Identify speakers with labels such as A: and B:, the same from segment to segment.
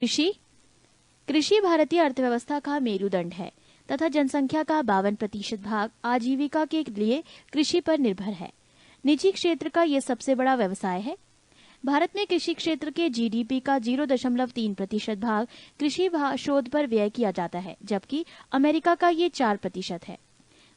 A: कृषि कृषि भारतीय अर्थव्यवस्था का मेरुदंड है तथा जनसंख्या का 52% भाग आजीविका के लिए कृषि पर निर्भर है। निजी क्षेत्र का ये सबसे बड़ा व्यवसाय है। भारत में कृषि क्षेत्र के जीडीपी का 0.3% भाग कृषि शोध पर व्यय किया जाता है, जबकि अमेरिका का ये 4% है।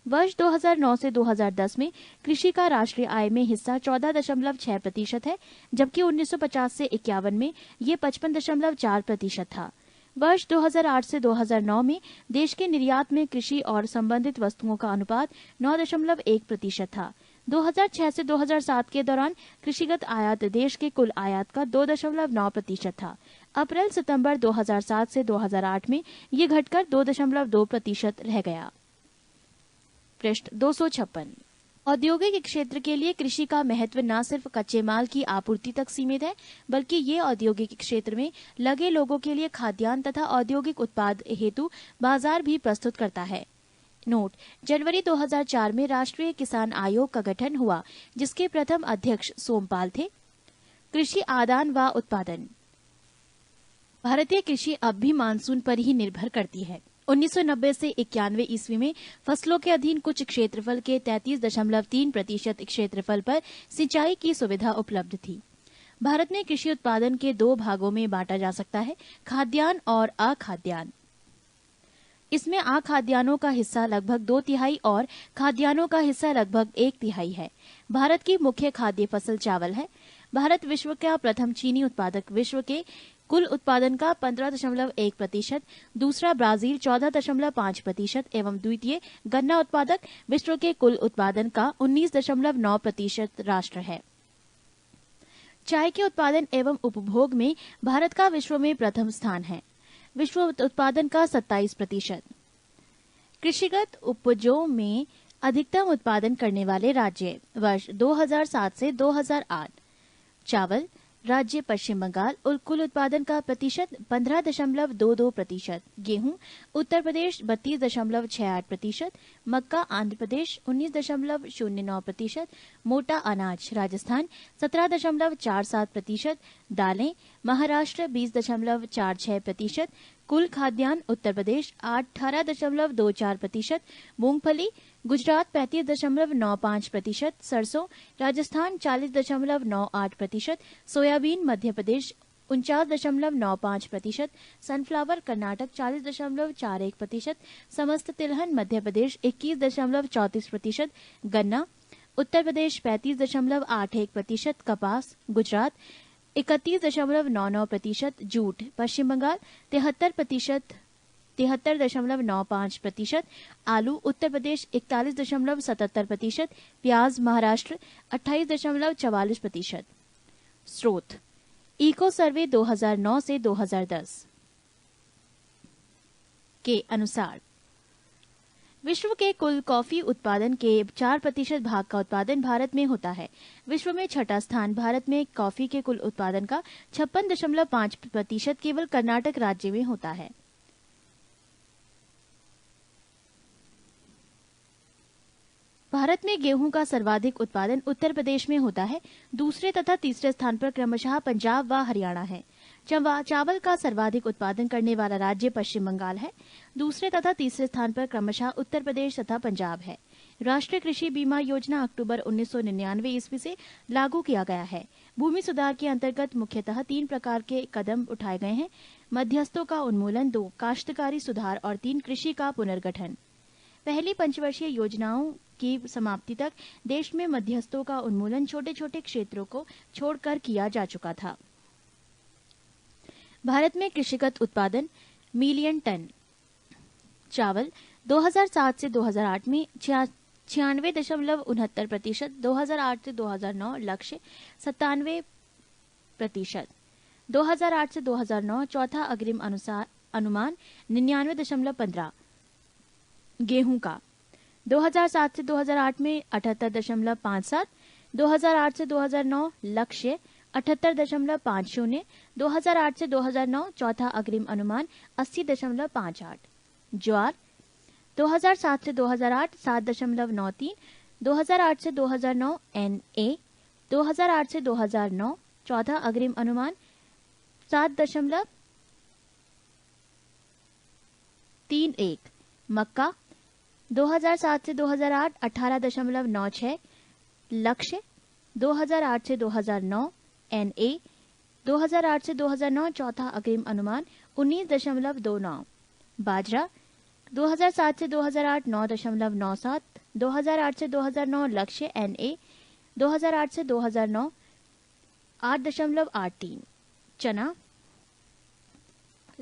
A: वर्ष 2009 से 2010 में कृषि का राष्ट्रीय आय में हिस्सा 14.6% है, जबकि 1950 से 51 में ये 55.4% था। वर्ष 2008 से 2009 में देश के निर्यात में कृषि और संबंधित वस्तुओं का अनुपात 9.1% था। 2006 से 2007 के दौरान कृषिगत आयात देश के कुल आयात का 2.9% था। अप्रैल सितंबर 2007 से 2008 में ये घटकर 2.2% रह गया। पृष्ठ 256। औद्योगिक क्षेत्र के लिए कृषि का महत्व न सिर्फ कच्चे माल की आपूर्ति तक सीमित है, बल्कि ये औद्योगिक क्षेत्र में लगे लोगों के लिए खाद्यान्न तथा औद्योगिक उत्पाद हेतु बाजार भी प्रस्तुत करता है। नोट: जनवरी 2004 में राष्ट्रीय किसान आयोग का गठन हुआ, जिसके प्रथम अध्यक्ष सोमपाल थे। कृषि आदान व उत्पादन। भारतीय कृषि अब भी मानसून पर ही निर्भर करती है। 1990 से 91 ईस्वी में फसलों के अधीन कुछ क्षेत्रफल के 33.3% क्षेत्रफल पर सिंचाई की सुविधा उपलब्ध थी। भारत में कृषि उत्पादन के 2 भागों में बांटा जा सकता है, खाद्यान्न और अखाद्यान्न। इसमें अखाद्यान्नों का हिस्सा लगभग 2/3 और खाद्यान्नों का हिस्सा लगभग 1/3 है। भारत की मुख्य खाद्य फसल चावल है। भारत विश्व का प्रथम चीनी उत्पादक, विश्व के कुल उत्पादन का 15.1%, दूसरा ब्राजील 14.5% एवं द्वितीय गन्ना उत्पादक, विश्व के कुल उत्पादन का 19.9% राष्ट्र है। चाय के उत्पादन एवं उपभोग में भारत का विश्व में प्रथम स्थान है, विश्व उत्पादन का 27%। कृषिगत उपजों में अधिकतम उत्पादन करने वाले राज्य वर्ष 2007 से 2008। चावल राज्य पश्चिम बंगाल और कुल उत्पादन का प्रतिशत 15.22%। गेहूं उत्तर प्रदेश 32.68%। मक्का आंध्र प्रदेश 19.09%। मोटा अनाज राजस्थान 17.47%। दालें महाराष्ट्र 20.46%। कुल खाद्यान्न उत्तर प्रदेश 18.24%। मूंगफली गुजरात 35.95%। सरसों राजस्थान 40.98%। सोयाबीन मध्य प्रदेश 49.95%। सनफ्लावर कर्नाटक 40.41%। समस्त तिलहन मध्य प्रदेश 21.34%। गन्ना उत्तर प्रदेश 35.81%। कपास गुजरात 31.99%। जूट पश्चिम बंगाल 73.95%। आलू उत्तर प्रदेश 41.77%। प्याज महाराष्ट्र 28.44%। स्रोत: इको सर्वे 2009 से 2010 के अनुसार विश्व के कुल कॉफी उत्पादन के 4% भाग का उत्पादन भारत में होता है। विश्व में छठा स्थान भारत में कॉफी के कुल उत्पादन का 56.5% केवल कर्नाटक राज्य में होता है। भारत में गेहूं का सर्वाधिक उत्पादन उत्तर प्रदेश में होता है। दूसरे तथा तीसरे स्थान पर क्रमशः पंजाब व हरियाणा है। चावल का सर्वाधिक उत्पादन करने वाला राज्य पश्चिम बंगाल है। दूसरे तथा तीसरे स्थान पर क्रमशः उत्तर प्रदेश तथा पंजाब है। राष्ट्रीय कृषि बीमा योजना अक्टूबर 1999 ईस्वी से लागू किया गया है। भूमि सुधार के अंतर्गत मुख्यतः 3 प्रकार के कदम उठाए गए हैं: मध्यस्थों का उन्मूलन, 2 काश्तकारी सुधार और 3 कृषि का पुनर्गठन। पहली पंचवर्षीय योजनाओं की समाप्ति तक देश में मध्यस्थों का उन्मूलन छोटे छोटे क्षेत्रों को छोड़कर किया जा चुका था। भारत में कृषिगत उत्पादन मिलियन टन। चावल 2007 से 2008 में 96.69%, 2008 से 2009 लक्ष्य 97%, 2008 से 2009 चौथा अग्रिम अनुमान 99.15। गेहूं का 2007 से 2008 में 78.57, 2008 से 2009 लक्ष्य 78.50, 2008 से 2009 चौथा अग्रिम अनुमान 80.58। ज्वार 2007 से 2008 7.93, 2008 से 2009 NA, 2008 से 2009 चौथा अग्रिम अनुमान 3.1। मक्का 2007 से 2008 18.96 लक्ष्य 2008 से 2009 NA 2008 से 2009 चौथा अग्रिम अनुमान 19.29। बाजरा 2007 से 2008 9.97 2008 से 2009 लक्ष्य NA 2008 से 2009 8.83। चना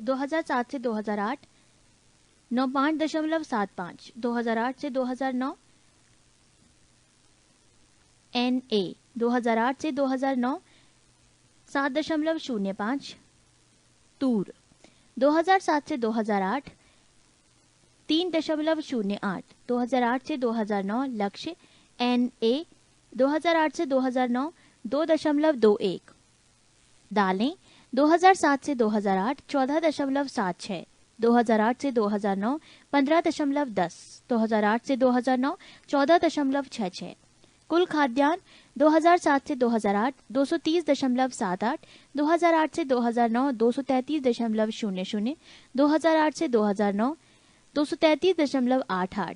A: 2007 से 2008 5.75 2008 से 2009 NA 2008 से 2009 7.05। तूर 2007 से 2008 3.08 2008 से 2009 लक्ष्य NA 2008 से 2009 2.21। दालें 2007 से 2008 14.76 2008 से 2009 15.10 2008 से 2009 14.66। कुल खाद्यान्न 2007 से 2008 230.78 2008 से 2009 233.00 2008 से 2009 233.88।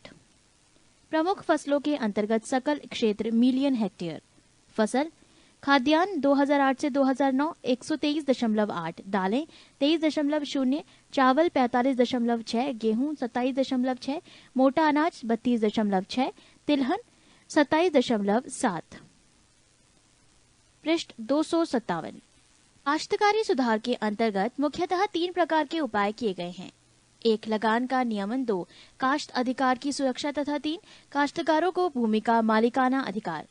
A: प्रमुख फसलों के अंतर्गत सकल क्षेत्र मिलियन हेक्टेयर। फसल खाद्यान्न 2008 से 2009 123.8 दालें 23.0 चावल 45.6 गेहूं 27.6 मोटा अनाज 32.6 तिलहन 27.7। पृष्ठ 257। काश्तकारी सुधार के अंतर्गत मुख्यतः 3 प्रकार के उपाय किए गए हैं। 1 लगान का नियमन, 2 काश्त अधिकार की सुरक्षा तथा 3 काश्तकारों को भूमि का मालिकाना अधिकार।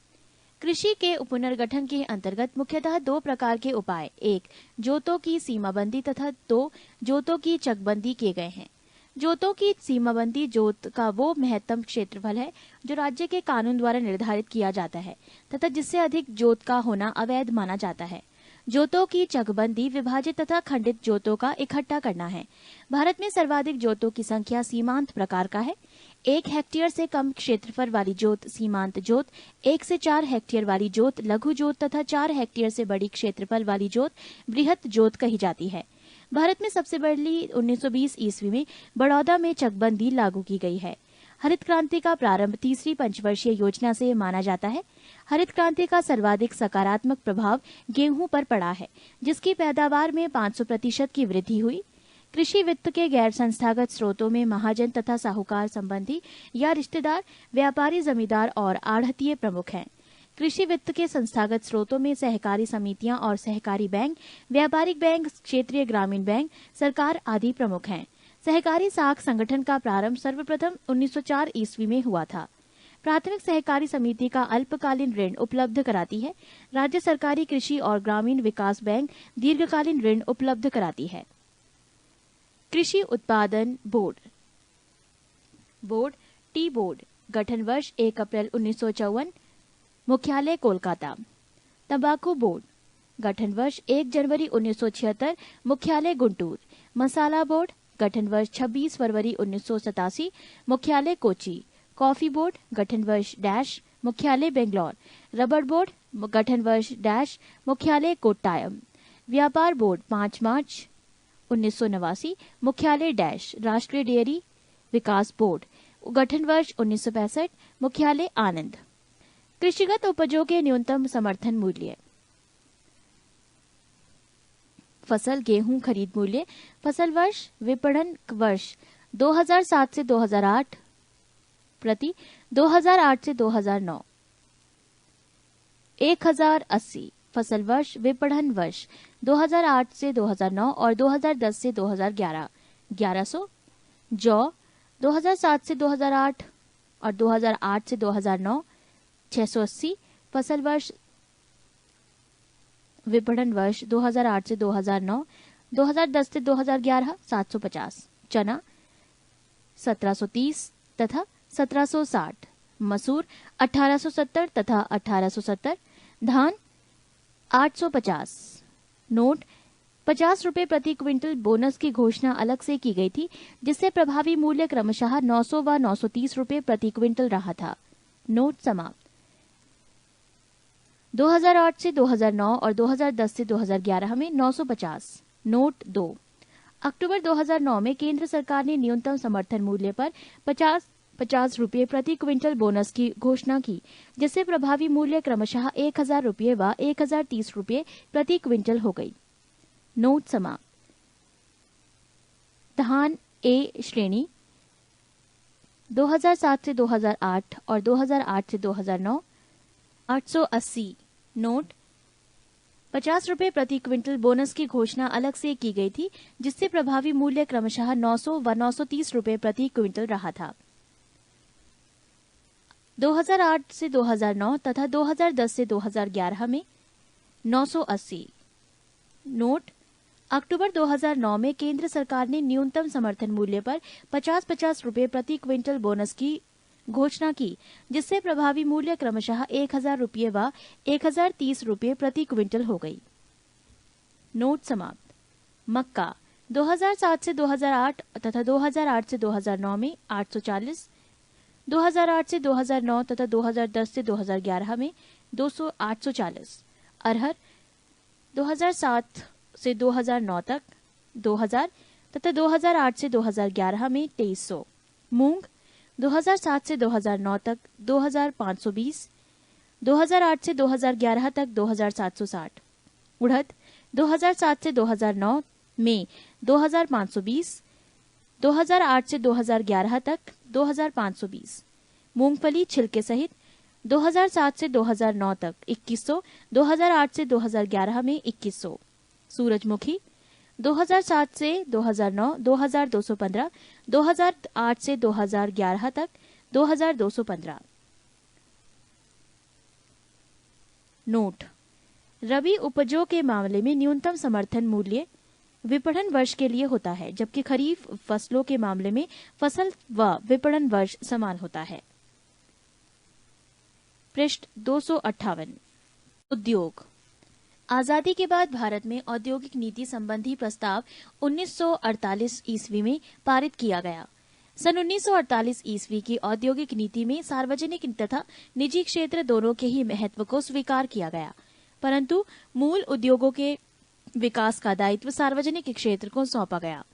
A: कृषि के पुनर्गठन के अंतर्गत मुख्यतः 2 प्रकार के उपाय 1 जोतों की सीमाबंदी तथा 2 जोतों की चकबंदी किए गए हैं। जोतों की सीमाबंदी जोत का वो महत्तम क्षेत्रफल है जो राज्य के कानून द्वारा निर्धारित किया जाता है तथा जिससे अधिक जोत का होना अवैध माना जाता है। जोतों की चकबंदी विभाजित तथा खंडित जोतों का इकट्ठा करना है। भारत में सर्वाधिक जोतों की संख्या सीमांत प्रकार का है। 1 हेक्टेयर से कम क्षेत्रफल वाली जोत सीमांत जोत, 1 से 4 हेक्टेयर वाली जोत लघु जोत तथा 4 हेक्टेयर से बड़ी क्षेत्रफल वाली जोत बृहत जोत कही जाती है। भारत में सबसे पहली 1920 ईस्वी में बड़ौदा में चकबंदी लागू की गई है। हरित क्रांति का प्रारंभ तीसरी पंचवर्षीय योजना से माना जाता है। हरित क्रांति का सर्वाधिक सकारात्मक प्रभाव गेहूं पर पड़ा है, जिसकी पैदावार में 500% की वृद्धि हुई। कृषि वित्त के गैर संस्थागत स्रोतों में महाजन तथा साहूकार संबंधी या रिश्तेदार, व्यापारी, जमींदार और आढ़तिये प्रमुख हैं। कृषि वित्त के संस्थागत स्रोतों में सहकारी समितियां और सहकारी बैंक, व्यापारिक बैंक, क्षेत्रीय ग्रामीण बैंक, सरकार आदि प्रमुख हैं। सहकारी साख संगठन का प्रारंभ सर्वप्रथम 1904 ईस्वी में हुआ था। प्राथमिक सहकारी समिति का अल्पकालीन ऋण उपलब्ध कराती है। राज्य सरकारी कृषि और ग्रामीण विकास बैंक दीर्घकालीन ऋण उपलब्ध कराती है। कृषि उत्पादन बोर्ड टी बोर्ड गठन वर्ष 1 अप्रैल 1954, मुख्यालय कोलकाता। तंबाकू बोर्ड गठन वर्ष 1 जनवरी 1976, मुख्यालय गुंटूर। मसाला बोर्ड गठन वर्ष 26 फरवरी 1987, मुख्यालय कोची। कॉफी बोर्ड गठन वर्ष डैश, मुख्यालय बेंगलोर। रबर बोर्ड गठन वर्ष डैश, मुख्यालय कोट्टायम। व्यापार बोर्ड 5 मार्च 1989, मुख्यालय डैश। राष्ट्रीय डेयरी विकास बोर्ड गठन वर्ष 1965, मुख्यालय आनंद। कृषिगत उपजों के न्यूनतम समर्थन मूल्य। फसल गेहूं खरीद मूल्य। फसल वर्ष विपणन वर्ष 2007 से 2008 प्रति 2008 से 2009 1080। फसल वर्ष विपणन वर्ष 2008 से 2009 और 2010 से 2011 1100। जौ 2007 से 2008 और 2008 से 2009 680। फसल वर्ष विपणन वर्ष 2008 से 2009 2010 से 2011 750। चना 1730 तथा 1760। मसूर 1870 तथा 1870। धान 850। नोट 50 रुपए प्रति क्विंटल बोनस की घोषणा अलग से की गई थी, जिससे प्रभावी मूल्य क्रमशः 900 व 930 रुपए प्रति क्विंटल रहा था। नोट समाप्त। 2008 से 2009 और 2010 से 2011 में 950। नोट 2। अक्टूबर 2009 में केंद्र सरकार ने न्यूनतम समर्थन मूल्य पर 50 रुपये प्रति क्विंटल बोनस की घोषणा की, जिससे प्रभावी मूल्य क्रमशः 1000 रुपये व 1030 रुपये प्रति क्विंटल हो गई। नोट समाप्त। धान ए श्रेणी 2007 से 2008 और 2008 से 2009 880। नोट 50 रुपये प्रति क्विंटल बोनस की घोषणा अलग से की गई थी, जिससे प्रभावी मूल्य क्रमशः 900 व 930 रुपये प्रति क्विंटल रहा था। 2008 से 2009 तथा 2010 से 2011 में 980। नोट अक्टूबर 2009 में केंद्र सरकार ने न्यूनतम समर्थन मूल्य पर 50-50 रुपये प्रति क्विंटल बोनस की घोषणा की, जिससे प्रभावी मूल्य क्रमशः 1000 रुपये व 1030 रुपये प्रति क्विंटल हो गई। नोट समाप्त। मक्का 2007 से 2008 तथा 2008 से 2009 में 840, 2008 से 2009 तथा 2010 से 2011 में 840। अरहर 2007 से 2009 तक 2000 तथा 2008 से 2011 में 2300। मूंग 2007 से 2009 तक 2520, 2008 से 2011 तक 2760। उड़द 2007 से 2009 में 2520, 2008 से 2011 तक 2520। मूंगफली छिलके सहित 2007 से 2009 तक 2100, 2008 से 2011 में 2100। सूरजमुखी 2007 से 2009 2215, 2008 से 2011 तक 2215। नोट रबी उपजों के मामले में न्यूनतम समर्थन मूल्य विपणन वर्ष के लिए होता है, जबकि खरीफ फसलों के मामले में फसल व विपणन वर्ष समान होता है। पृष्ठ 258। उद्योग। आजादी के बाद भारत में औद्योगिक नीति संबंधी प्रस्ताव 1948 ईस्वी में पारित किया गया। सन 1948 ईस्वी की औद्योगिक नीति में सार्वजनिक तथा निजी क्षेत्र दोनों के ही महत्व को स्वीकार किया गया, परंतु मूल उद्योगों के विकास का दायित्व सार्वजनिक क्षेत्र को सौंपा गया।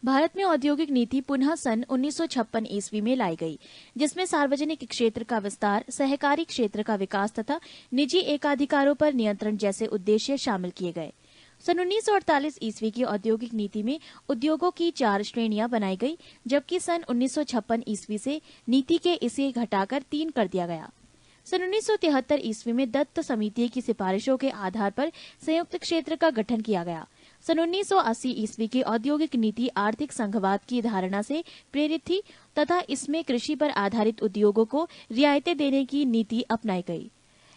A: भारत में औद्योगिक नीति पुनः सन 1956 ईस्वी में लाई गई, जिसमें सार्वजनिक क्षेत्र का विस्तार, सहकारी क्षेत्र का विकास तथा निजी एकाधिकारों पर नियंत्रण जैसे उद्देश्य शामिल किए गए। सन 1948 ईस्वी की औद्योगिक नीति में उद्योगों की 4 श्रेणियां बनाई गई, जबकि सन 1956 ईस्वी से नीति के इसे घटाकर 3 कर दिया गया। सन 1973 ईस्वी में दत्त समिति की सिफारिशों के आधार पर संयुक्त क्षेत्र का गठन किया गया। सन 1980 ईस्वी की औद्योगिक नीति आर्थिक संघवाद की धारणा से प्रेरित थी तथा इसमें कृषि पर आधारित उद्योगों को रियायतें देने की नीति अपनाई गई।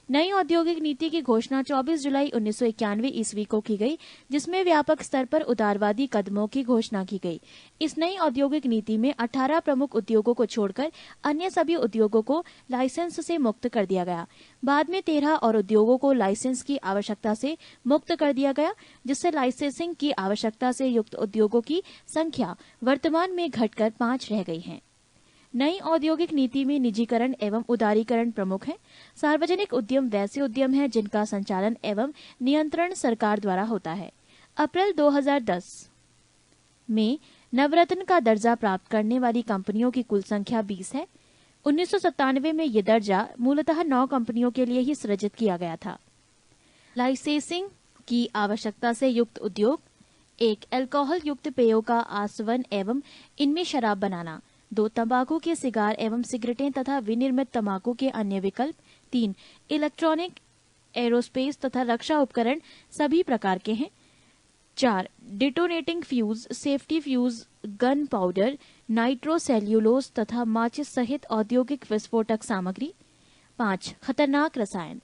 A: नई औद्योगिक नीति की घोषणा 24 जुलाई 1991 ईस्वी को की गई, जिसमें व्यापक स्तर पर उदारवादी कदमों की घोषणा की गई। इस नई औद्योगिक नीति में 18 प्रमुख उद्योगों को छोड़कर अन्य सभी उद्योगों को लाइसेंस से मुक्त कर दिया गया। बाद में 13 और उद्योगों को लाइसेंस की आवश्यकता से मुक्त कर दिया गया, जिससे लाइसेंसिंग की आवश्यकता से युक्त उद्योगों की संख्या वर्तमान में घटकर 5 रह गई है। नई औद्योगिक नीति में निजीकरण एवं उदारीकरण प्रमुख है। सार्वजनिक उद्यम वैसे उद्यम हैं जिनका संचालन एवं नियंत्रण सरकार द्वारा होता है। अप्रैल 2010 में नवरत्न का दर्जा प्राप्त करने वाली कंपनियों की कुल संख्या 20 है। 1997 में ये दर्जा मूलतः 9 कंपनियों के लिए ही सृजित किया गया था। लाइसेंसिंग की आवश्यकता से युक्त उद्योग: 1. अल्कोहल युक्त पेयों का आसवन एवं इनमें शराब बनाना। 2. तंबाकू के सिगार एवं सिगरेटें तथा विनिर्मित तंबाकू के अन्य विकल्प। 3. इलेक्ट्रॉनिक, एरोस्पेस तथा रक्षा उपकरण सभी प्रकार के हैं। 4. Detonating fuse, safety fuse, gun powder, nitrocellulose तथा माचिस सहित औद्योगिक विस्फोटक सामग्री। 5. खतरनाक रसायन।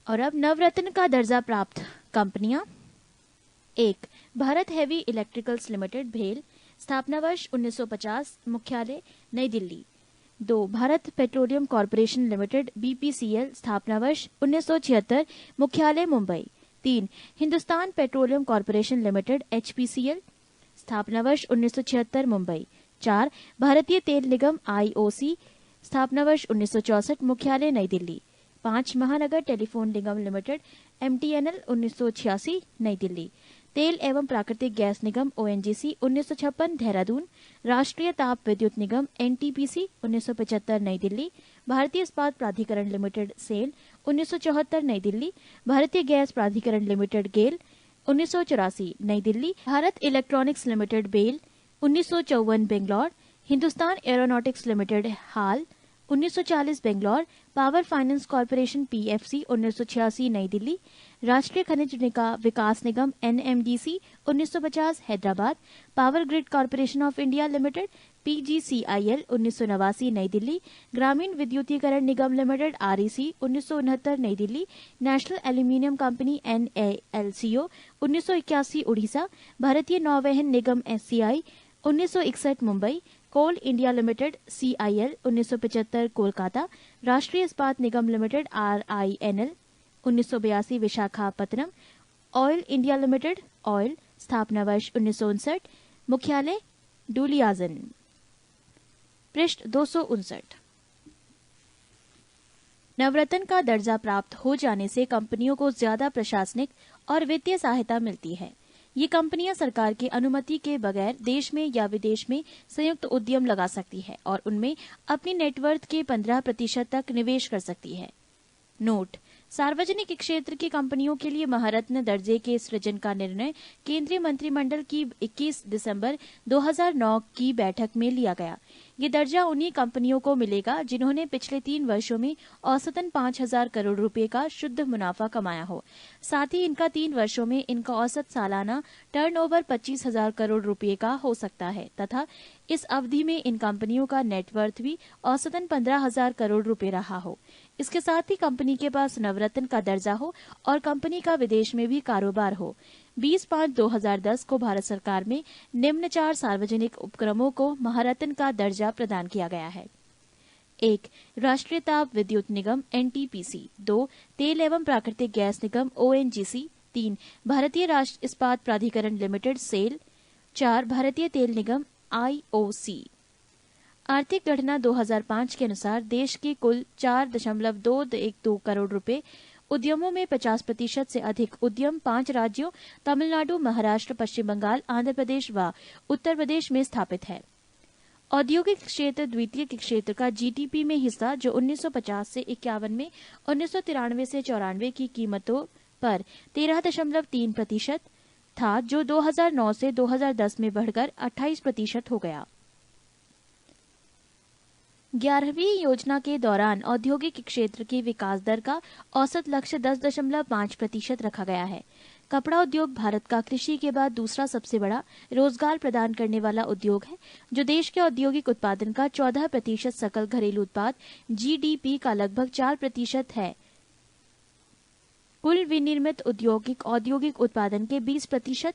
A: और अब नवरत्न का दर्जा प्राप्त कंपनियां: 1. भारत हेवी इलेक्ट्रिकल्स लिमिटेड भेल, स्थापना वर्ष 1950, मुख्यालय नई Delhi. 2. Bharat petroleum corporation limited BPCL, स्थापना वर्ष 1976, मुख्यालय Mumbai. 3. Hindustan petroleum corporation limited HPCL, स्थापना वर्ष 1976, मुंबई। 4. भारतीय तेल निगम IOC, स्थापना वर्ष 1964, मुख्यालय नई दिल्ली। 5 महानगर टेलीफोन निगम लिमिटेड MTNL 1986 नई दिल्ली, तेल एवं प्राकृतिक गैस निगम ONGC 1956 देहरादून, राष्ट्रीय ताप विद्युत निगम NTPC 1975 नई दिल्ली, भारतीय इस्पात प्राधिकरण लिमिटेड सेल 1974 नई दिल्ली, भारतीय गैस प्राधिकरण limited GAIL 1984 New Delhi, Bharat electronics limited BEL 1954 Bangalore, Hindustan aeronautics limited HAL 1940 Bangalore, power finance corporation PFC 1986 New Delhi, Rashtriya Khanij Vikas Nigam NMDC 1950 Hyderabad, power grid corporation of India limited PGCIL 1989 नई दिल्ली, ग्रामीण विद्युतीकरण निगम limited REC 1969 New Delhi, national aluminium company NALCO 1981 Orissa, Bharatiya Nauvahan Nigam SCI 1961 Mumbai, coal India limited CIL 1975 Kolkata, Rashtriya Ispat Nigam limited RINL 1982 Visakhapatnam, oil India limited oil स्थापना वर्ष 1959, मुख्यालय डुलियाजन, पृष्ठ 259। नवरत्न का दर्जा प्राप्त हो जाने से कंपनियों को ज्यादा प्रशासनिक और वित्तीय सहायता मिलती है। ये कंपनियां सरकार की अनुमति के बगैर देश में या विदेश में संयुक्त उद्यम लगा सकती है और उनमें अपनी नेटवर्थ के 15% तक निवेश कर सकती है। नोट: सार्वजनिक क्षेत्र की कंपनियों के लिए महारत्न दर्जे के सृजन का निर्णय केंद्रीय मंत्रिमंडल की 21 दिसंबर 2009 की बैठक में लिया गया। ये दर्जा उन्हीं कंपनियों को मिलेगा जिन्होंने पिछले 3 वर्षों में औसतन 5,000 करोड़ रुपए का शुद्ध मुनाफा कमाया हो। साथ ही इनका 3 वर्षों में इनका औसत सालाना टर्नओवर 25,000 करोड़ रुपए का हो सकता है तथा इस अवधि में इन कंपनियों का नेटवर्थ भी औसतन 15,000 करोड़ रुपए रहा हो। इसके साथ ही कंपनी के पास नवरत्न का दर्जा हो और कंपनी का विदेश में भी कारोबार हो। 20/5/2010 को भारत सरकार में निम्न 4 सार्वजनिक उपक्रमों को महारत्न का दर्जा प्रदान किया गया है। 1. राष्ट्रीय ताप विद्युत निगम NTPC, 2. तेल एवं प्राकृतिक गैस निगम ONGC, 3. भारतीय राष्ट्रीय इस्पात प्राधिकरण लिमिटेड सेल, 4. भारतीय तेल निगम IOC। आर्थिक गणना 2005 के अनुसार देश के कुल 4.212 करोड़ रुपए उद्यमों में 50% से अधिक उद्यम 5 राज्यों तमिलनाडु, महाराष्ट्र, पश्चिम बंगाल, आंध्र प्रदेश व उत्तर प्रदेश में स्थापित है। औद्योगिक क्षेत्र द्वितीयक क्षेत्र का GDP में हिस्सा जो 1950 से 51 में 1993 से 94 की कीमतों पर 13.3% था, जो 2009 से 2010 में बढ़कर 28% हो गया। 11वीं योजना के दौरान औद्योगिक क्षेत्र की विकास दर का औसत लक्ष्य 10.5% रखा गया है। कपड़ा उद्योग भारत का कृषि के बाद दूसरा सबसे बड़ा रोजगार प्रदान करने वाला उद्योग है, जो देश के औद्योगिक उत्पादन का 14% सकल घरेलू उत्पाद GDP का लगभग 4% है। कुल विनिर्मित औद्योगिक उत्पादन के 20%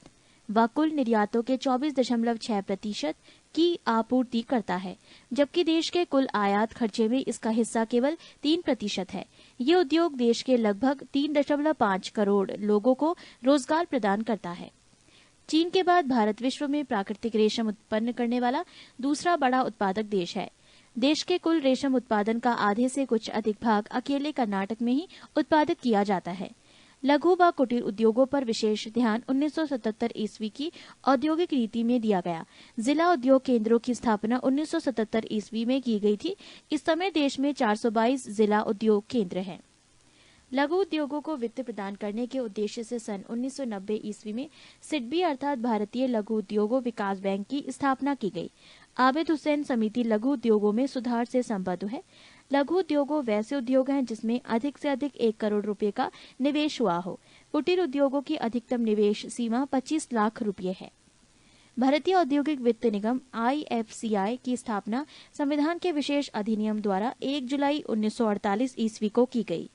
A: व कुल निर्यातों के 24.6% की आपूर्ति करता है, जबकि देश के कुल आयात खर्चे में इसका हिस्सा केवल 3% है। ये उद्योग देश के लगभग 3.5 करोड़ लोगों को रोजगार प्रदान करता है। चीन के बाद भारत विश्व में प्राकृतिक रेशम उत्पन्न करने वाला दूसरा बड़ा उत्पादक देश है। देश के कुल रेशम उत्पादन का आधे से कुछ अधिक भाग अकेले कर्नाटक में ही उत्पादित किया जाता है। लघु व कुटीर उद्योगों पर विशेष ध्यान 1977 ईस्वी की औद्योगिक नीति में दिया गया। जिला उद्योग केंद्रों की स्थापना 1977 ईस्वी में की गई थी। इस समय देश में 422 जिला उद्योग केंद्र हैं। लघु उद्योगों को वित्त प्रदान करने के उद्देश्य से सन 1990 ईस्वी में सिडबी अर्थात भारतीय लघु उद्योगों विकास बैंक की स्थापना की गई। आबिद हुसैन समिति लघु उद्योगों में सुधार से संबद्ध है। लघु उद्योगों वैसे उद्योग हैं जिसमें अधिक से अधिक 1 करोड़ रुपए का निवेश हुआ हो। कुटीर उद्योगों की अधिकतम निवेश सीमा 25 लाख रुपए है। भारतीय औद्योगिक वित्त निगम IFCI की स्थापना संविधान के विशेष अधिनियम द्वारा 1 जुलाई 1948 ईस्वी को की गई।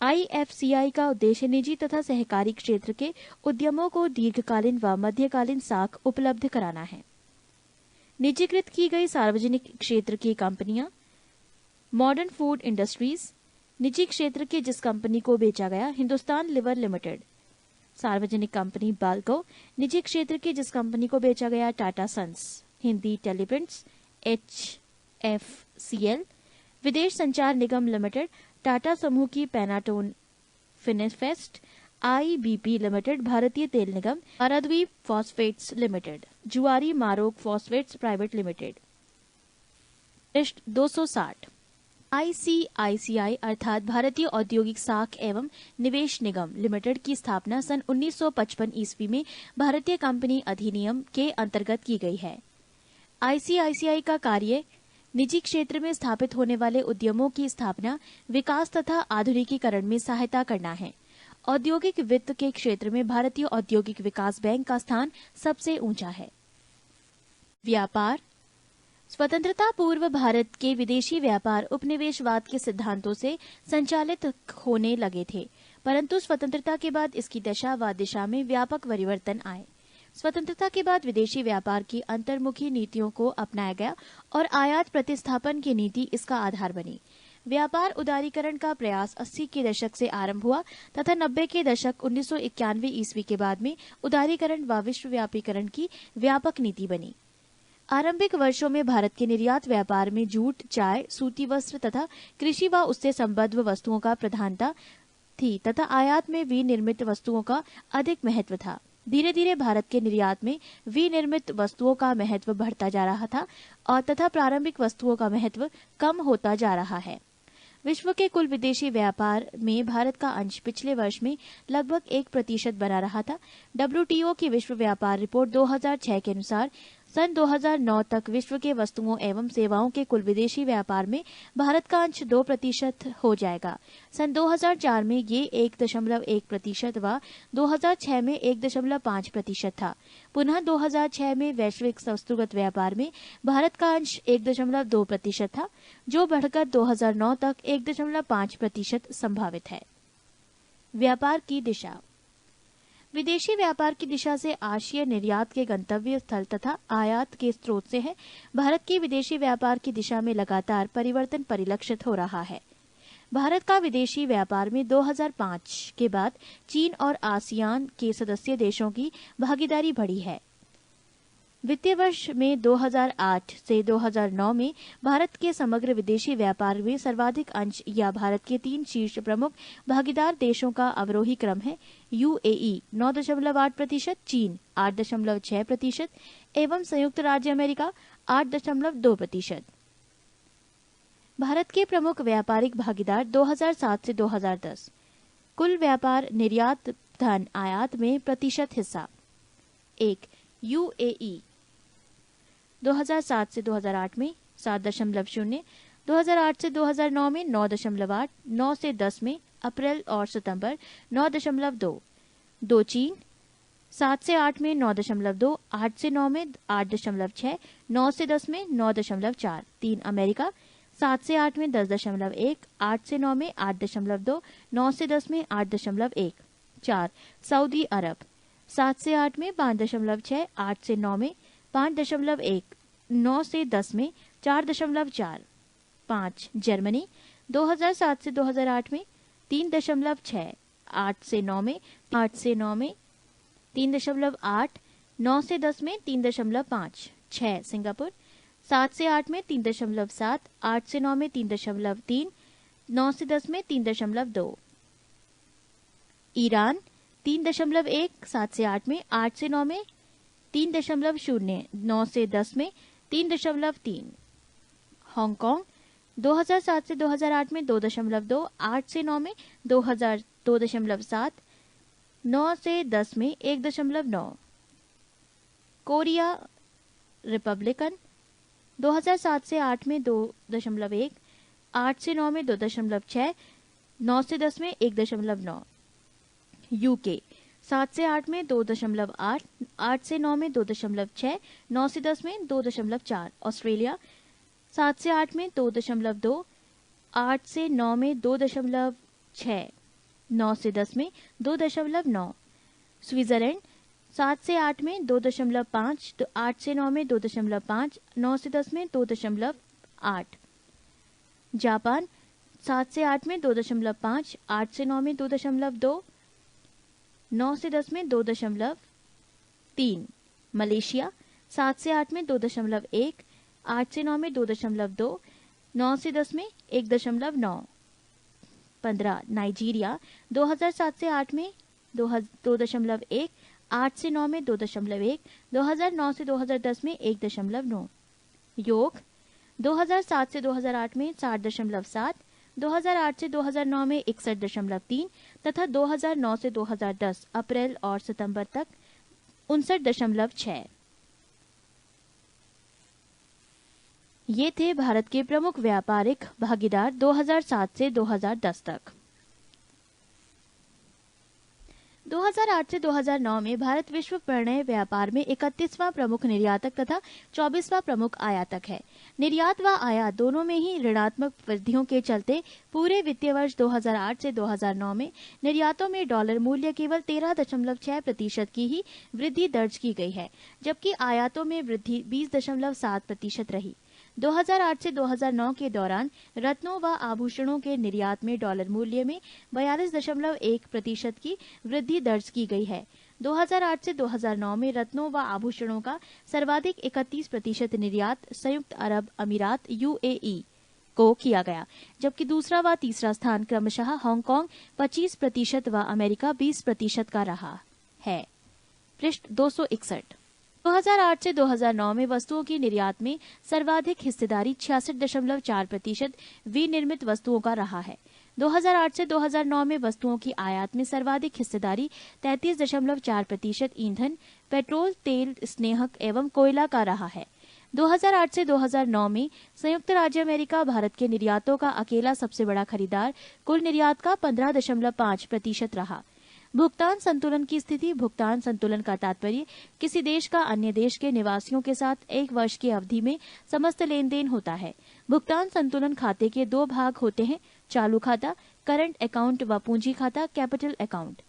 A: IFCI का उद्देश्य निजी तथा सहकारी क्षेत्र के उद्यमों को दीर्घकालीन व मध्यकालीन साख उपलब्ध कराना है। निजीकृत की गई सार्वजनिक क्षेत्र की कंपनियां: मॉडर्न फूड इंडस्ट्रीज। निजी क्षेत्र की जिस कंपनी को बेचा गया: हिंदुस्तान लिवर लिमिटेड। सार्वजनिक कंपनी बाल्को। निजी क्षेत्र की जिस कंपनी को बेचा गया: टाटा सन्स। हिंदी टेलीप्रिंट्स HFCL। विदेश संचार निगम लिमिटेड। टाटा समूह की पेनाटोन फिनेफेस्ट, IBP लिमिटेड, भारतीय तेल निगम, पाराद्वीप फॉस्फेट्स लिमिटेड, जुआरी मारोग फॉस्फेट्स प्राइवेट लिमिटेड। पृष्ठ 260। ICICI अर्थात भारतीय औद्योगिक साख एवं निवेश निगम लिमिटेड की स्थापना सन 1955 ईस्वी में भारतीय कंपनी अधिनियम के अंतर्गत की गई है। ICICI का कार्य निजी क्षेत्र में स्थापित होने वाले उद्यमों की स्थापना, विकास तथा आधुनिकीकरण में सहायता करना है। औद्योगिक वित्त के क्षेत्र में भारतीय औद्योगिक विकास बैंक का स्थान सबसे ऊंचा है। व्यापार। स्वतंत्रता पूर्व भारत के विदेशी व्यापार उपनिवेशवाद के सिद्धांतों से संचालित होने लगे थे, परंतु स्वतंत्रता के बाद इसकी दशा व दिशा में व्यापक परिवर्तन आए। स्वतंत्रता के बाद विदेशी व्यापार की अंतर्मुखी नीतियों को अपनाया गया और आयात प्रतिस्थापन की नीति इसका आधार बनी। व्यापार उदारीकरण का प्रयास 80 के दशक से आरंभ हुआ तथा 90 के दशक 1991 ईस्वी के बाद में उदारीकरण व विश्वव्यापीकरण की व्यापक नीति बनी। आरंभिक वर्षों में भारत के निर्यात व्यापार में जूट, चाय, सूती वस्त्र तथा कृषि व उससे संबद्ध वस्तुओं का प्रधानता थी तथा आयात में विनिर्मित वस्तुओं का अधिक महत्व था। धीरे धीरे भारत के निर्यात में विनिर्मित वस्तुओं का महत्व बढ़ता जा रहा था और तथा प्रारंभिक वस्तुओं का महत्व कम होता जा रहा है। विश्व के कुल विदेशी व्यापार में भारत का अंश पिछले वर्ष में लगभग 1% बना रहा था। WTO की विश्व व्यापार रिपोर्ट 2006 के अनुसार सन 2009 तक विश्व के वस्तुओं एवं सेवाओं के कुल विदेशी व्यापार में भारत का अंश 2% हो जाएगा। सन 2004 में ये 1.1% व 2006 में 1.5% था। पुनः 2006 में वैश्विक वस्तुगत व्यापार में भारत का अंश 1.2% था, जो बढ़कर 2009 तक 1.5% संभावित है। व्यापार की दिशा। विदेशी व्यापार की दिशा से आशय निर्यात के गंतव्य स्थल तथा आयात के स्रोत से है। भारत की विदेशी व्यापार की दिशा में लगातार परिवर्तन परिलक्षित हो रहा है। भारत का विदेशी व्यापार में 2005 के बाद चीन और आसियान के सदस्य देशों की भागीदारी बढ़ी है। वित्तीय वर्ष में 2008 से 2009 में भारत के समग्र विदेशी व्यापार में सर्वाधिक अंश या भारत के 3 शीर्ष प्रमुख भागीदार देशों का अवरोही क्रम है। UAE 9.8%, चीन 8.6% एवं संयुक्त राज्य अमेरिका 8.2%। भारत के प्रमुख व्यापारिक भागीदार 2007 से 2010। कुल व्यापार निर्यात धन आयात में प्रतिशत हिस्सा। 1. UAE 2007 से 2008 में 7.0, 2008 से 2009 में 9.8, 9 से 10 में अप्रैल और सितंबर 9.2। 2 चीन 7 से 8 में 9.2, 8 से 9 में 8.6, 9 से 10 में 9.4। 3 अमेरिका 7 से 8 में 10.1, 8 से 9 में 8.2, 9 से 10 में 8.1। 4 सऊदी अरब 7 से 8 में 5.6, 8 से 9 में 5.1, 9 से 10 में 4.4। 5 जर्मनी 2007 से 2008 में 3.6, 8 से 9 में 3.8, 9 से 10 में 3.5। 6 सिंगापुर 7 से 8 में 3.7, 8 से 9 में 3.3, 9 से 10 में 3.2। ईरान 3.1, 7 से 8 में 8 से 9 में 3.0, 9 से 10 में 3.3। हांगकांग 2007 से 2008 में 2.2, 8 से 9 में 2.7, 9 से 10 में 1.9। कोरिया रिपब्लिकन 2007 से 8 में 2.1, 8 से 9 में 2.6, 9 से 10 में 1.9। यूके 7 से 8 में 2.8, 8 से 9 में 2.6, 9 से 10 में 2.4। ऑस्ट्रेलिया 7 से 8 में 2.2, 8 से 9 में 2.6, 9 से 10 में 2.9। स्विट्जरलैंड 7 से 8 में 2.5, 8 से 9 में 2.5, 9 से 10 में 2.8। जापान 7 से 8 में 2.5, 8 से 9 में 2.2, 9 से 10 में 2.3। मलेशिया 7 से 8 में 2.1, 8 से 9 में 2.2, 9 से 10 में 1.9। 2015 नाइजीरिया, 2007 से 8 में 2.1, 8 से 9 में 2.1, 2009 से 2010 में 1.9। योग 2007 से 2008 में 60.7, 2008 से 2009 में 61.3 तथा 2009 से 2010 अप्रैल और सितंबर तक 59.6। ये थे भारत के प्रमुख व्यापारिक भागीदार 2007 से 2010 तक। 2008 से 2009 में भारत विश्व परिणय व्यापार में 31वां प्रमुख निर्यातक तथा 24वां प्रमुख आयातक है। निर्यात व आयात दोनों में ही ऋणात्मक वृद्धियों के चलते पूरे वित्तीय वर्ष 2008 से 2009 में निर्यातों में डॉलर मूल्य केवल 13.6% की ही वृद्धि दर्ज की गई है, जबकि आयातों में वृद्धि 20.7% रही। 2008 से 2009 के दौरान रत्नों व आभूषणों के निर्यात में डॉलर मूल्य में 42.1% की वृद्धि दर्ज की गई है। 2008 से 2009 में रत्नों व आभूषणों का सर्वाधिक 31% निर्यात संयुक्त अरब अमीरात UAE को किया गया, जबकि दूसरा व तीसरा स्थान क्रमशः हांगकांग 25% व अमेरिका 20% का रहा है। पृष्ठ 261। 2008 से 2009 में वस्तुओं की निर्यात में सर्वाधिक हिस्सेदारी 66.4% विनिर्मित वस्तुओं का रहा है। 2008 से 2009 में वस्तुओं की आयात में सर्वाधिक हिस्सेदारी 33.4% ईंधन, पेट्रोल, तेल, स्नेहक एवं कोयला का रहा है। 2008 से 2009 में संयुक्त राज्य अमेरिका भारत के निर्यातों का अकेला सबसे बड़ा खरीदार कुल निर्यात का 15.5% रहा। भुगतान संतुलन की स्थिति। भुगतान संतुलन का तात्पर्य किसी देश का अन्य देश के निवासियों के साथ एक वर्ष की अवधि में समस्त लेन देन होता है। भुगतान संतुलन खाते के दो भाग होते हैं, चालू खाता करंट अकाउंट व पूंजी खाता कैपिटल अकाउंट।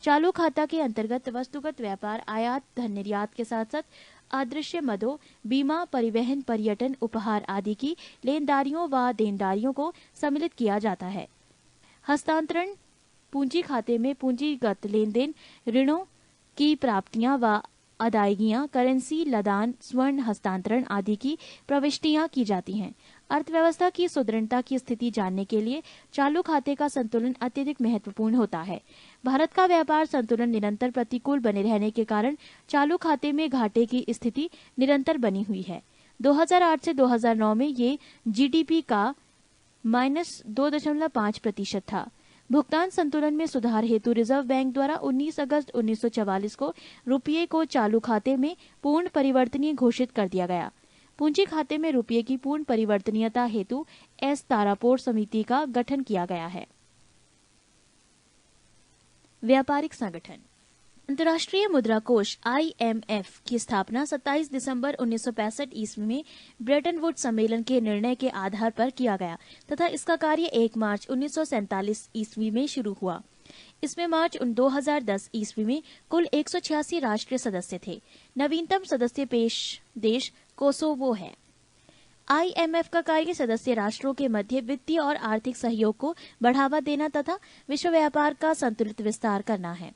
A: चालू खाता के अंतर्गत वस्तुगत व्यापार, आयात, धन निर्यात के साथ साथ अदृश्य मदों, बीमा, परिवहन, पर्यटन, उपहार आदि की लेनदारियों व देनदारियों को सम्मिलित किया जाता है। हस्तांतरण पूंजी खाते में पूंजीगत लेन देन, ऋणों की प्राप्तियां व अदायगियां, करेंसी, लदान, स्वर्ण हस्तांतरण आदि की प्रविष्टियां की जाती हैं। अर्थव्यवस्था की सुदृढ़ता की स्थिति जानने के लिए चालू खाते का संतुलन अत्यधिक महत्वपूर्ण होता है। भारत का व्यापार संतुलन निरंतर प्रतिकूल बने रहने के कारण चालू खाते में घाटे की स्थिति निरंतर बनी हुई है। 2008 से 2009 में ये GDP का -2.5% था। भुगतान संतुलन में सुधार हेतु रिजर्व बैंक द्वारा 19 अगस्त 1944 को रुपये को चालू खाते में पूर्ण परिवर्तनीय घोषित कर दिया गया। पूंजी खाते में रुपये की पूर्ण परिवर्तनीयता हेतु एस तारापोर समिति का गठन किया गया है। व्यापारिक संगठन। अंतर्राष्ट्रीय मुद्रा कोष IMF की स्थापना 27 दिसंबर 1965 ईस्वी में ब्रेटन वुड्स सम्मेलन के निर्णय के आधार पर किया गया तथा इसका कार्य 1 मार्च 1947 ईस्वी में शुरू हुआ। इसमें मार्च 2010 ईस्वी में कुल 186 राष्ट्रीय सदस्य थे। नवीनतम सदस्य देश कोसोवो है। IMF का कार्य सदस्य राष्ट्रों के मध्य वित्तीय और आर्थिक सहयोग को बढ़ावा देना तथा विश्व व्यापार का संतुलित विस्तार करना है।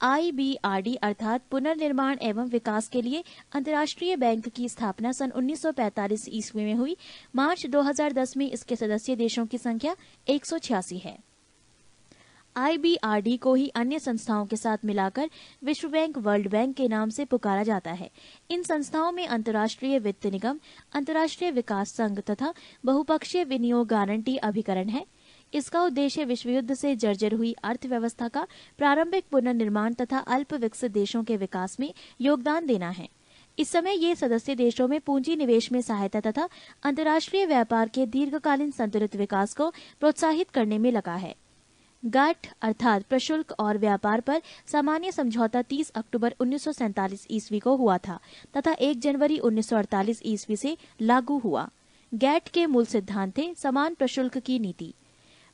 A: IBRD अर्थात पुनर्निर्माण एवं विकास के लिए अंतर्राष्ट्रीय बैंक की स्थापना सन 1945 ईस्वी में हुई। मार्च 2010 में इसके सदस्य देशों की संख्या 186 है। IBRD को ही अन्य संस्थाओं के साथ मिलाकर विश्व बैंक, वर्ल्ड बैंक के नाम से पुकारा जाता है। इन संस्थाओं में अंतर्राष्ट्रीय वित्त निगम, अंतर्राष्ट्रीय विकास संघ तथा बहुपक्षीय विनियोग गारंटी अभिकरण है। इसका उद्देश्य विश्व युद्ध से जर्जर हुई अर्थव्यवस्था का प्रारंभिक पुनर्निर्माण तथा अल्प विकसित देशों के विकास में योगदान देना है। इस समय ये सदस्य देशों में पूंजी निवेश में सहायता तथा अंतर्राष्ट्रीय व्यापार के दीर्घकालीन संतुलित विकास को प्रोत्साहित करने में लगा है। GATT अर्थात प्रशुल्क और व्यापार पर सामान्य समझौता 30 अक्टूबर 1947 ईस्वी को हुआ था तथा 1 जनवरी 1948 ईस्वी से लागू हुआ। GATT के मूल सिद्धांत थे समान प्रशुल्क की नीति,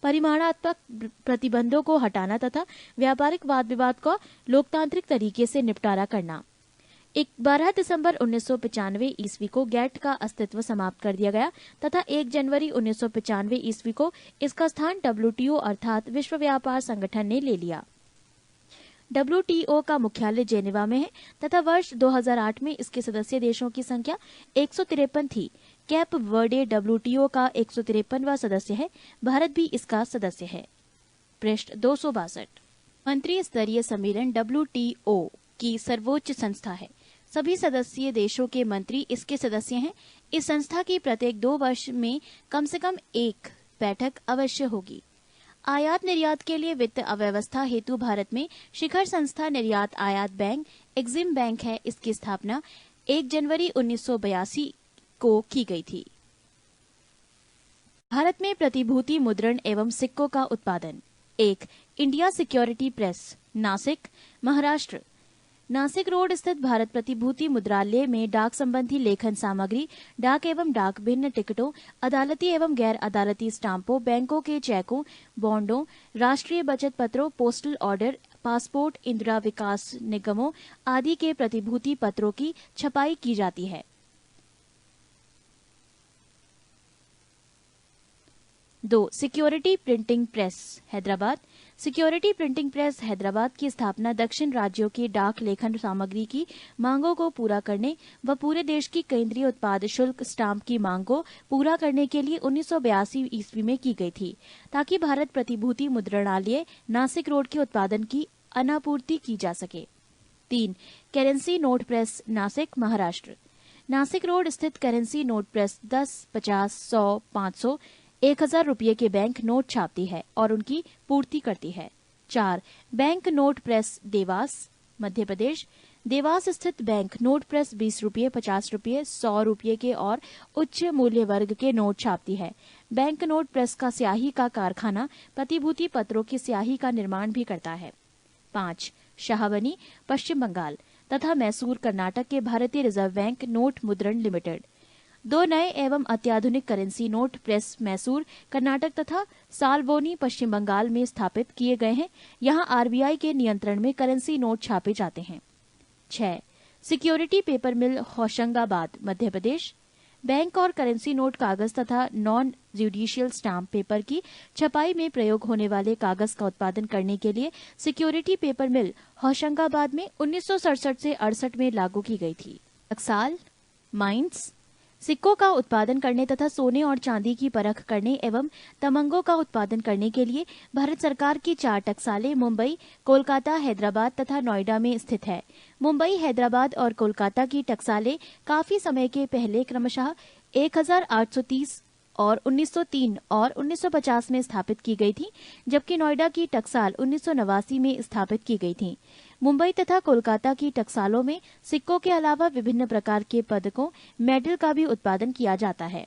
A: परिमाणात्मक प्रतिबंधों को हटाना तथा व्यापारिक वाद विवाद का लोकतांत्रिक तरीके से निपटारा करना। 12 दिसंबर 1995 ईस्वी को GATT का अस्तित्व समाप्त कर दिया गया तथा 1 जनवरी 1995 ईस्वी को इसका स्थान WTO अर्थात विश्व व्यापार संगठन ने ले लिया। WTO का मुख्यालय जेनेवा में है तथा वर्ष 2008 में इसके सदस्य देशों की संख्या 153 थी। कैप वर्डे WTO का 153वां सदस्य है। भारत भी इसका सदस्य है। पृष्ठ 262। मंत्री स्तरीय सम्मेलन WTO की सर्वोच्च संस्था है। सभी सदस्य देशों के मंत्री इसके सदस्य हैं। इस संस्था की प्रत्येक 2 वर्ष में कम से कम एक बैठक अवश्य होगी। आयात निर्यात के लिए वित्त अव्यवस्था हेतु भारत में शिखर संस्था निर्यात आयात बैंक एक्जिम बैंक है। इसकी स्थापना 1 जनवरी 1982 को की गई थी। भारत में प्रतिभूति मुद्रण एवं सिक्कों का उत्पादन। 1. India security press, Nashik, Maharashtra. Nashik road स्थित भारत प्रतिभूति मुद्रालय में डाक संबंधी लेखन सामग्री, डाक एवं डाक भिन्न टिकटों, अदालती एवं गैर अदालती स्टाम्पों, बैंकों के चेकों, बॉन्डों, राष्ट्रीय बचत पत्रों, पोस्टल ऑर्डर, पासपोर्ट, इंदिरा विकास निगमों आदि के प्रतिभूति पत्रों की छपाई की जाती है। 2. Security printing press, Hyderabad. Security printing press Hyderabad की स्थापना दक्षिण राज्यों की डाक लेखन सामग्री की मांगों को पूरा करने व पूरे देश की केंद्रीय उत्पाद शुल्क स्टाम्प की मांग को पूरा करने के लिए 1982 ईस्वी में की गई थी, ताकि भारत प्रतिभूति मुद्रणालय नासिक रोड के उत्पादन की अनापूर्ति की जा सके। 3. Currency note press, Nashik, Maharashtra. Nashik road स्थित करेंसी नोट प्रेस 10, 50, 100, 500, 1000 रुपये के बैंक नोट छापती है और उनकी पूर्ति करती है। 4. Bank note press, Dewas, Madhya Pradesh. Dewas स्थित बैंक नोट प्रेस 20 रुपये, 50 रुपये, 100 रुपये के और उच्च मूल्य वर्ग के नोट छापती है। बैंक नोट प्रेस का स्याही का कारखाना प्रतिभूति पत्रों की स्याही का निर्माण भी करता है। 5. शाहबनी, पश्चिम बंगाल तथा मैसूर, कर्नाटक के भारतीय रिजर्व बैंक नोट मुद्रण लिमिटेड। 2 नए एवं अत्याधुनिक currency note press Mysore, Karnataka तथा सालबोनी, पश्चिम बंगाल में स्थापित किए गए हैं। यहाँ RBI के नियंत्रण में करेंसी नोट छापे जाते हैं। 6. सिक्योरिटी पेपर मिल, होशंगाबाद, मध्य प्रदेश। बैंक और करेंसी नोट कागज तथा नॉन जुडिशियल स्टाम्प पेपर की छपाई में प्रयोग होने वाले कागज का उत्पादन करने के लिए सिक्योरिटी पेपर मिल होशंगाबाद में 1967 से 68 में लागू की गई थी। टकसाल, माइंस, सिक्कों का उत्पादन करने तथा सोने और चांदी की परख करने एवं तमंगों का उत्पादन करने के लिए भारत सरकार की 4 टकसालें मुंबई, कोलकाता, हैदराबाद तथा नोएडा में स्थित है। मुंबई, हैदराबाद और कोलकाता की टकसालें काफी समय के पहले क्रमशः 1830 और 1903 और 1950 में स्थापित की गई थी, जबकि नोएडा की टकसाल 1989 में स्थापित की गई थी। मुंबई तथा कोलकाता की टकसालों में सिक्कों के अलावा विभिन्न प्रकार के पदकों, मेडल का भी उत्पादन किया जाता है।